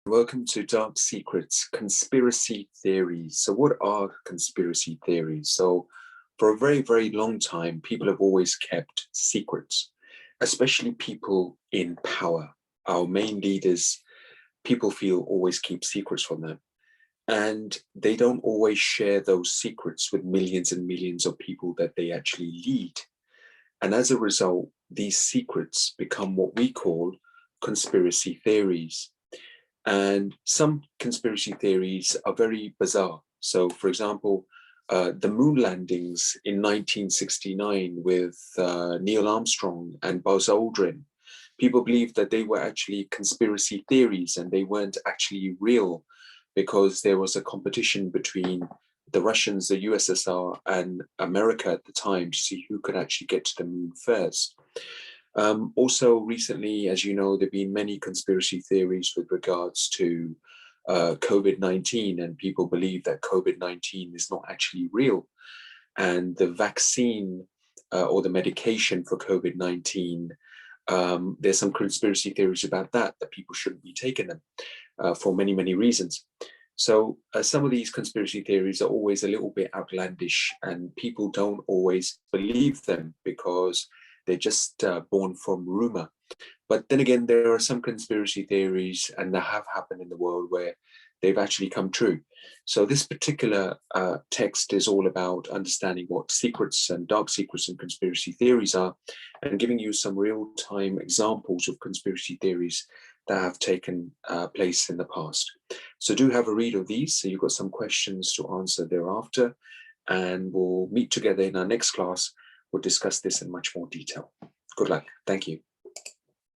Welcome to Dark Secrets, Conspiracy Theories. So what are conspiracy theories? So for a very, very long time, people have always kept secrets, especially people in power. Our main leaders, people feel always keep secrets from them. And they don't always share those secrets with millions and millions of people that they actually lead. And as a result, these secrets become what we call conspiracy theories. And some conspiracy theories are very bizarre. So, for example, the moon landings in 1969 with Neil Armstrong and Buzz Aldrin, people believe that they were actually conspiracy theories and they weren't actually real because there was a competition between the Russians, the USSR, and America at the time to see who could actually get to the moon first. Also, recently, as you know, there have been many conspiracy theories with regards to COVID-19, and people believe that COVID-19 is not actually real. And the vaccine or the medication for COVID-19, there's some conspiracy theories about that people shouldn't be taking them for many, many reasons. So some of these conspiracy theories are always a little bit outlandish, and people don't always believe them because they're just born from rumor. But then again, there are some conspiracy theories, and that have happened in the world where they've actually come true. So this particular text is all about understanding what secrets and dark secrets and conspiracy theories are, and giving you some real-time examples of conspiracy theories that have taken place in the past. So do have a read of these, so you've got some questions to answer thereafter, and we'll meet together in our next class. We'll discuss this in much more detail. Good luck. Thank you.